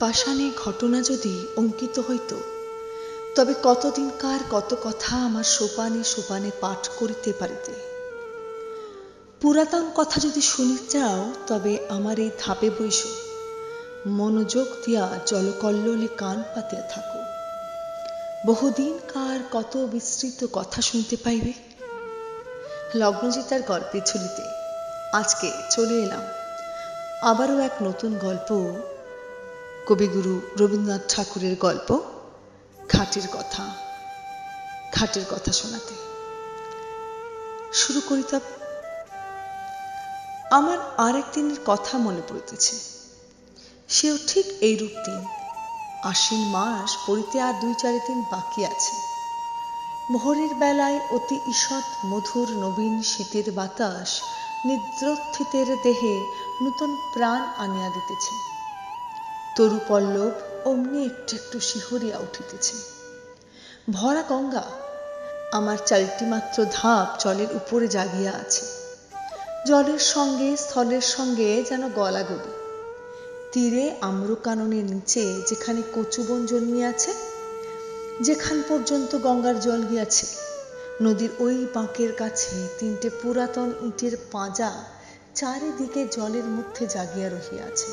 পাষাণে ঘটনা যদি অঙ্কিত হইত, তবে কতদিনকার কত কথা আমার সোপানে সোপানে পাঠ করিতে পারিতে। পুরাতন কথা যদি শুনিতে চাও, তবে আমার এই ধাপে বইস, মনোযোগ দিয়া জলকল্লোলে কান পাতিয়া থাকো। বহুদিনকার কত বিস্তৃত কথা শুনতে পাইবে। লগ্নজিতার গল্পে ঝুলিতে আজকে চলে এলাম আবারও এক নতুন গল্প, কবিগুরু রবীন্দ্রনাথ ঠাকুরের গল্প ঘাটের কথা। ঘাটের কথা শোনাতে শুরু করি। তবে আমার আরেক দিনের কথা মনে পড়িতেছে। সেও ঠিক এইরূপ দিন। আশ্বিন মাস পড়িতে আর 2-4 দিন বাকি আছে। ভোরের বেলায় অতি ঈষৎ মধুর নবীন শীতের বাতাস নিদ্রোত্থিতের দেহে নূতন প্রাণ আনিয়া দিতেছে। তরু পল্লব অমনি একটু একটু শিহরিয়া উঠিতেছে। ভরা গঙ্গা আমার 4টি মাত্র ধাপ জলের উপরে জাগিয়া আছে। জলের সঙ্গে স্থলের সঙ্গে যেন গলাগলি। তীরে আম্রকাননের নিচে যেখানে কচুবন জন্মিয়াছে, যেখান পর্যন্ত গঙ্গার জল গিয়াছে, নদীর ওই বাঁকের কাছে 3টে পুরাতন ইটের পাঁজা চারিদিকে জলের মধ্যে জাগিয়া রহিয়াছে।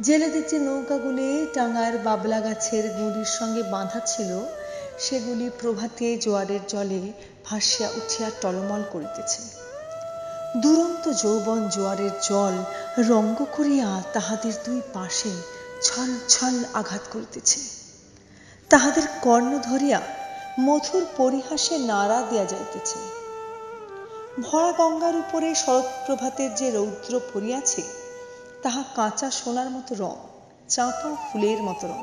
জেলেদের যে নৌকাগুলি টাঙ্গার বাবলা গাছের গুঁড়ির সঙ্গে বাঁধা ছিল, সেগুলি প্রভাতে জোয়ারের জলে ভাসিয়া উঠিয়া টলমল করিতেছে। দুরন্ত যৌবন জোয়ারের জল রঙ্গ করিয়া তাহাদের 2 পাশে ছল ছল আঘাত করিতেছে। তাহাদের কর্ণ ধরিয়া মধুর পরিহাসে নাড়া দিয়া যাইতেছে। ভরা গঙ্গার উপরে শরৎ প্রভাতের যে রৌদ্র পড়িয়াছে, তাহা কাঁচা সোনার মতো রং, চাঁপা ফুলের মতো রং।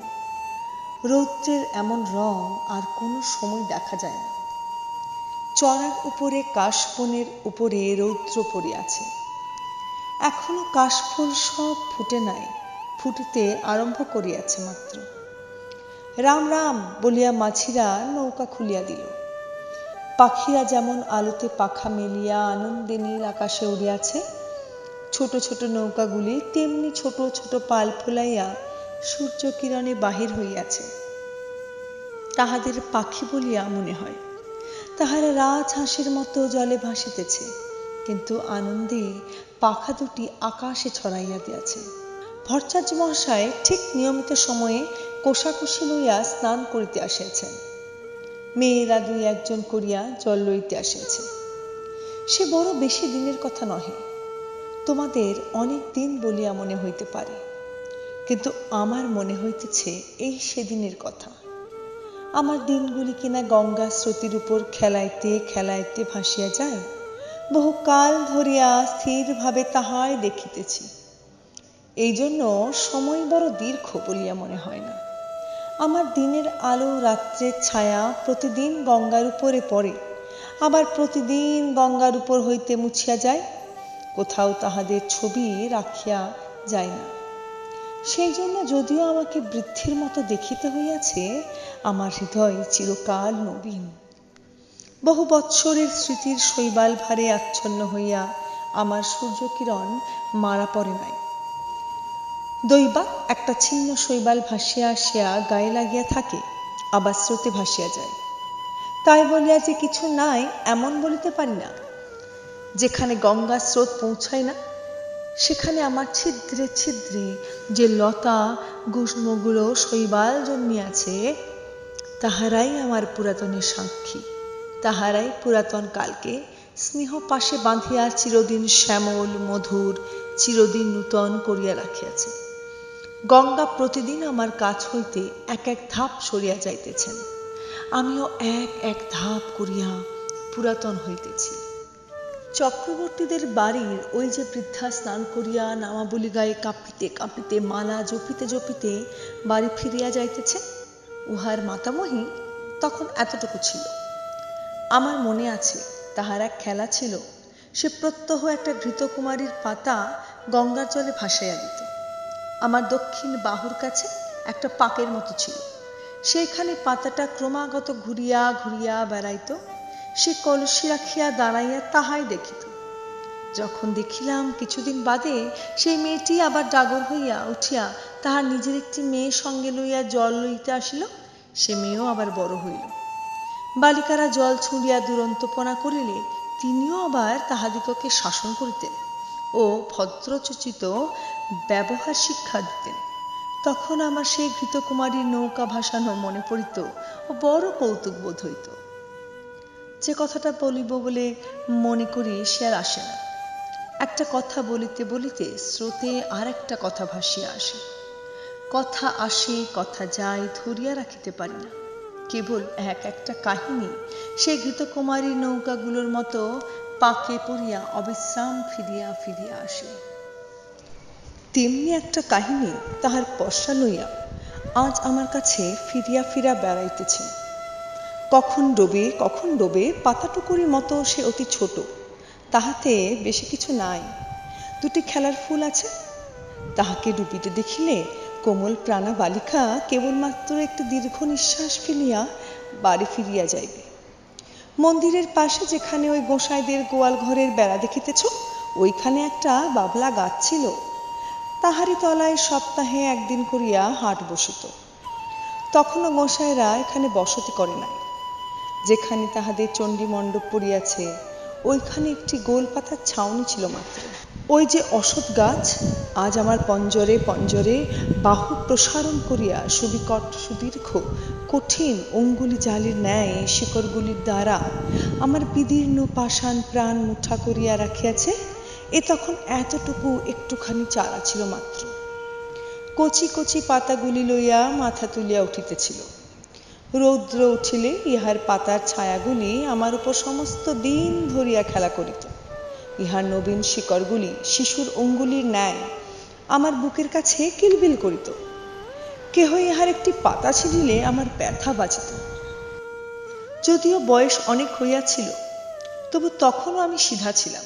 রৌদ্রের এমন রং আর কোনো সময় দেখা যায় না। চড়ার উপরে কাশবনের উপরে রৌদ্র পড়িয়াছে। এখনো কাশফুল সব ফুটে নাই, ফুটিতে আরম্ভ করিয়াছে মাত্র। রাম রাম বলিয়া মাঝিরা নৌকা খুলিয়া দিল। পাখিরা যেমন আলোতে পাখা মেলিয়া আনন্দে নীল আকাশে উড়িয়াছে, ছোট ছোট নৌকাগুলি তেমনি ছোট ছোট পাল ফোলাইয়া সূর্য কিরণে বাহির হইয়াছে। তাহাদের পাখি বলিয়া মনে হয়। তাহারা রাজহাঁসের মতো জলে ভাসিতেছে, কিন্তু আনন্দে পাখা দুটি আকাশে ছড়াইয়া দিয়াছে। ভট্টাচার্য মহাশয় ঠিক নিয়মিত সময়ে কোষাকুষি লইয়া স্নান করিতে আসিয়াছেন। মেয়েরা 2-1 করিয়া জল লইতে আসিয়াছে। সে বড় বেশি দিনের কথা নহে, তোমাদের অনেক দিন বলিয়া মনে হইতে পারে, কিন্তু আমার মনে হইতেছে এই সেদিনের কথা। আমার দিনগুলি কিনা গঙ্গা স্রোতের উপর খেলাইতে খেলাইতে ভাসিয়া যায়। বহুকাল ধরিয়া স্থিরভাবে তাহাই দেখিতেছি। এই জন্য সময় বড় দীর্ঘ বলিয়া মনে হয় না। আমার দিনের আলো রাত্রের ছায়া প্রতিদিন গঙ্গার উপরে পড়ে, আবার প্রতিদিন গঙ্গার উপর হইতে মুছিয়া যায়। কোথাও তাহাদের ছবি রাখিয়া যায় না। সেই জন্য যদিও আমাকে বৃদ্ধির মতো দেখিতে হইয়াছে, আমার হৃদয় চিরকাল নবীন। বহু বৎসরের স্মৃতির শৈবাল ভারে আচ্ছন্ন হইয়া আমার সূর্যকিরণ মারা পড়ে নাই। দৈবাৎ একটা ছিন্ন শৈবাল ভাসিয়া আসিয়া গায়ে লাগিয়া থাকে, আবার স্রোতে ভাসিয়া যায়। তাই বলিয়া যে কিছু নাই এমন বলিতে পারি না। যেখানে গঙ্গা স্রোত পৌঁছায় না, সেখানে আমার ছিদ্রে ছিদ্রে যে লতা গুষ্মগুলো শৈবাল জন্মিয়াছে, তাহারাই আমার পুরাতনের সাক্ষী। তাহারাই পুরাতন কালকে স্নেহ পাশে বাঁধিয়া চিরদিন শ্যামল মধুর, চিরদিন নূতন করিয়া রাখিয়াছে। গঙ্গা প্রতিদিন আমার কাছ হইতে 1-1 ধাপ সরিয়া যাইতেছেন। আমিও 1-1 ধাপ করিয়া পুরাতন হইতেছি। চক্রবর্তীদের বাড়ির ওই যে বৃদ্ধা স্নান করিয়া নামাবলী গায়ে কাঁপিতে কাঁপিতে মালা জপিতে জপিতে বাড়ি ফিরিয়া যাইতেছে, উহার মাতামহী তখন এতটুকু ছিল। আমার মনে আছে তাহার এক খেলা ছিল। সে প্রত্যহ একটা ঘৃতকুমারীর পাতা গঙ্গার জলে ভাসাইয়া দিত। আমার দক্ষিণ বাহুর কাছে একটা পাকের মতো ছিল, সেইখানে পাতাটা ক্রমাগত ঘুরিয়া ঘুরিয়া বেড়াইত। সে কলসি রাখিয়া দাঁড়াইয়া তাহাই দেখিত। যখন দেখিলাম কিছুদিন বাদে সেই মেয়েটি আবার ডাগর হইয়া উঠিয়া তাহার নিজের একটি মেয়ে সঙ্গে লইয়া জল লইতে আসিল, সে মেয়েও আবার বড় হইল। বালিকারা জল ছুঁড়িয়া দুরন্তপনা করিলে তিনিও আবার তাহাদিগকে শাসন করিতেন ও ভদ্রোচিত ব্যবহার শিক্ষা দিতেন। তখন আমার সেই ঘৃতকুমারীর নৌকা ভাসানো মনে পড়িত ও বড় কৌতুক বোধ হইত। যে কথাটা বলিব বলে মনে করি সে আর আসে না। একটা কথা বলিতে বলিতে স্রোতে আর একটা কথা ভাসিয়া আসে। কথা আসে, কথা যায়, ধরিয়া রাখিতে পারি না। কেবল একটা কাহিনী সেই ঘৃতকুমারীর নৌকাগুলোর মতো পাকে পড়িয়া অবিশ্রাম ফিরিয়া ফিরিয়া আসে। তেমনি একটা কাহিনী তাহার পশা লইয়া আজ আমার কাছে ফিরিয়া ফিরিয়া বেড়াইতেছে। কখন ডোবে পাতাটুকুরির মতো সে অতি ছোট, তাহাতে বেশি কিছু নাই, দুটি খেলার ফুল আছে। তাহাকে ডুবিতে দেখিলে কোমল প্রাণা বালিকা কেবলমাত্র একটি দীর্ঘ নিঃশ্বাস ফেলিয়া বাড়ি ফিরিয়া যাইবে। মন্দিরের পাশে যেখানে ওই গোসাইদের গোয়াল ঘরের বেড়া দেখিতেছ, ওইখানে একটা বাবলা গাছ ছিল। তাহারই তলায় সপ্তাহে একদিন করিয়া হাট বসিত। তখনও গোসাইরা এখানে বসতি করে নাই। যেখানে তাহাদের চণ্ডী মণ্ডপ পড়িয়াছে ওইখানে একটি গোল পাতার ছাউনি ছিল মাত্র। ওই যে অশ্বত্থ গাছ আজ আমার পঞ্জরে পঞ্জরে বাহু প্রসারণ করিয়া সুবিকট সুদীর্ঘ কঠিন অঙ্গুলি জালির ন্যায় শিকড়গুলির দ্বারা আমার বিদীর্ণ পাষাণ প্রাণ মুঠা করিয়া রাখিয়াছে, এ তখন এতটুকু একটুখানি চারা ছিল মাত্র। কচি কচি পাতাগুলি লইয়া মাথা তুলিয়া উঠিতেছিল। রৌদ্র উঠিলে ইহার পাতার ছায়াগুলি আমার উপর সমস্ত দিন ধরিয়া খেলা করিত। ইহার নবীন শিকড়গুলি শিশুর অঙ্গুলির ন্যায় আমার বুকের কাছে কিলবিল করিত। কেহ ইহার একটি পাতা ছিঁড়িলে আমার ব্যথা বাজিত। যদিও বয়স অনেক হইয়াছিল, তবু তখনও আমি সিধা ছিলাম।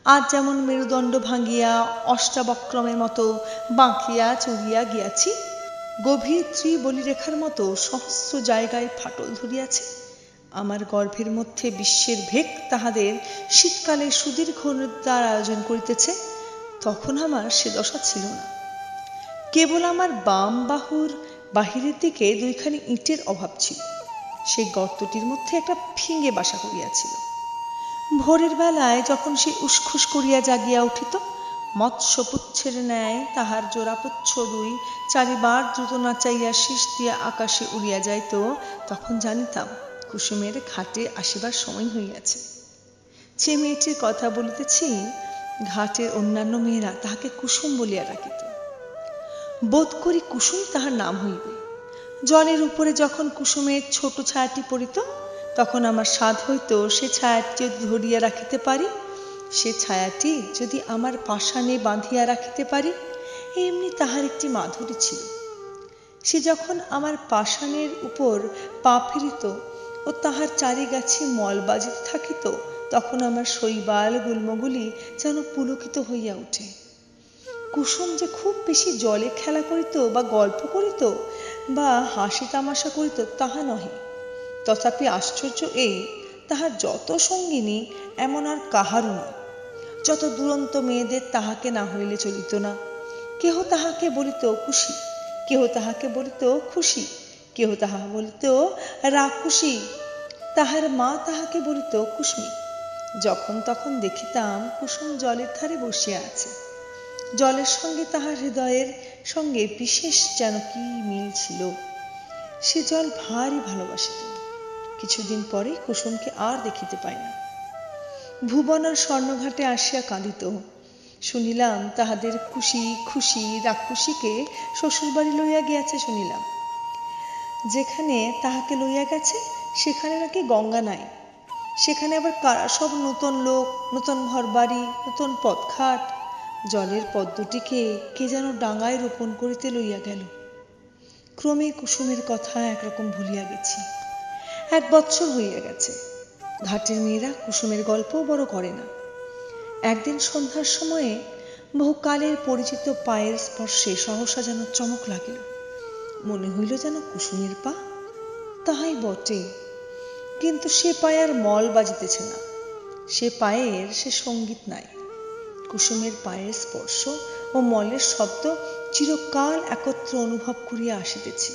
আজ যেমন মেরুদণ্ড ভাঙিয়া অষ্টাবক্রমের মতো বাঁকিয়া চড়িয়া গিয়াছি, গভীর ত্রিবলিরেখার মতো সহস্র জায়গায় ফাটল ধরিয়াছে। আমার গর্ভের মধ্যে বিশ্বের ভেক তাহাদের শীতকালে সুদীর্ঘ নিদ্রার আয়োজন করিতেছে, তখন আমার সে দশা ছিল না। কেবল আমার বাম বাহুর বাহিরের দিকে দুইখানি ইটের অভাব ছিল। সেই গর্তটির মধ্যে একটা ফিঙে বাসা করিয়াছিল। ভোরের বেলায় যখন সে উসখুস করিয়া জাগিয়া উঠিত, মৎস্যপুচ্ছের ন্যায় তাহার জোড়াপুচ্ছ দুই চারিবার দ্রুত নাচাইয়া শীষ দিয়া আকাশে উড়িয়া যাইত, তখন জানিতাম কুসুমের ঘাটে আসিবার সময় হইয়াছে। যে মেয়েটির কথা বলিতেছি, ঘাটের অন্যান্য মেয়েরা তাহাকে কুসুম বলিয়া ডাকিত। বোধ করি কুসুম তাহার নাম হইবে। জলের উপরে যখন কুসুমের ছোট ছায়াটি পড়িত, তখন আমার সাধ হইত সে ছায়াটি যদি ধরিয়া রাখিতে পারি, সে ছায়াটি যদি আমার পাষাণে বাঁধিয়া রাখিতে পারি, এমনি তাহার একটি মাধুরী ছিল। সে যখন আমার পাষাণের উপর পা ফিরিত ও তাহার চারিগাছি মল বাজিতে থাকিত, তখন আমার শৈবাল গুল্মগুলি যেন পুলকিত হইয়া ওঠে। কুসুম যে খুব বেশি জলে খেলা করিত বা গল্প করিত বা হাসি তামাশা করিত তাহা নহে। তথাপি আশ্চর্য এই, তাহার যত সঙ্গিনী এমন আর কাহারও নয়। যত দুরন্ত মেয়েদের তাহাকে না হইলে চলিত না। কেহ তাহাকে বলিত খুশি, কেহ তাহাকে বলিত খুশি, কেহ তাহা বলিত রাক্ষসী, তাহার মা তাহাকে বলিত কুসুমী। যখন তখন দেখিতাম কুসুম জলের ধারে বসিয়া আছে। জলের সঙ্গে তাহার হৃদয়ের সঙ্গে বিশেষ যেন কি মিল ছিল। সে জল ভারী ভালোবাসিত। কিছুদিন পরে কুসুমকে আর দেখিতে পাই না। ভুবন আর স্বর্ণঘাটে আসিয়া কাঁদিত। শুনিলাম তাহাদের খুশি খুশি রাক্ষসীকে শ্বশুরবাড়ি লইয়া গিয়াছে শুনিলাম। যেখানে তাহাকে লইয়া গেছে সেখানে নাকি গঙ্গা নাই। সেখানে আবার কারা সব নূতন লোক, নূতন ঘর বাড়ি, নূতন পথঘাট। জলের পদ্মটিকে কে যেন ডাঙায় রোপণ করিতে লইয়া গেল। ক্রমে কুসুমের কথা একরকম ভুলিয়া গেছি। 1 বৎসর হইয়া গেছে। ঘাটের মেয়েরা কুসুমের গল্পও বড় করে না। একদিন সন্ধ্যার সময়ে বহুকালের পরিচিত পায়ের স্পর্শে সহসা যেন চমক লাগিল। মনে হইল যেন কুসুমের পা। তাহাই বটে, কিন্তু সে পায়ে আর মল বাজিতেছে না। সে পায়ের সে সঙ্গীত নাই। কুসুমের পায়ের স্পর্শ ও মলের শব্দ চিরকাল একত্র অনুভব করিয়া আসিতেছি।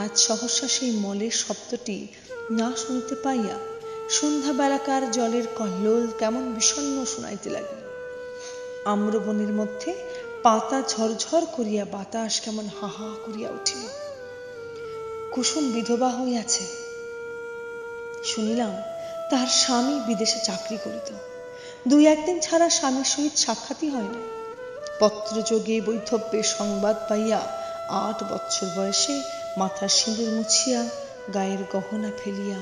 আজ সহসা সেই মলের শব্দটি না শুনিতে পাইয়া সন্ধ্যাবেলাকার জলের কল্লোল কেমন বিষণ্ণ শুনাইতে লাগিল। আম্রবনের মধ্যে পাতা ঝরঝর করিয়া বাতাস কেমন হা হা করিয়া উঠিল। কুসুম বিধবা হইয়াছে। শুনিলাম তাহার স্বামী বিদেশে চাকরি করিত। 2-1 দিন ছাড়া স্বামীর সহিত সাক্ষাৎই হয় না। পত্রযোগে বৈধব্যের সংবাদ পাইয়া 8 বৎসর বয়সে মাথার সিঁদুর মুছিয়া গায়ের গহনা ফেলিয়া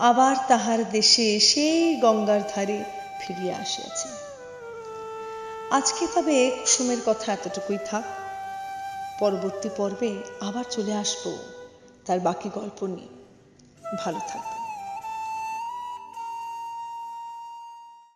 আবার তাহার দেশে সেই গঙ্গার ধারে ফিরিয়া আসিয়াছে। আজকে তবে কুসুমের কথা এতটুকুই থাক। পরবর্তী পর্বে আবার চলে আসব তার বাকি গল্প নিয়ে। ভালো থাকবে।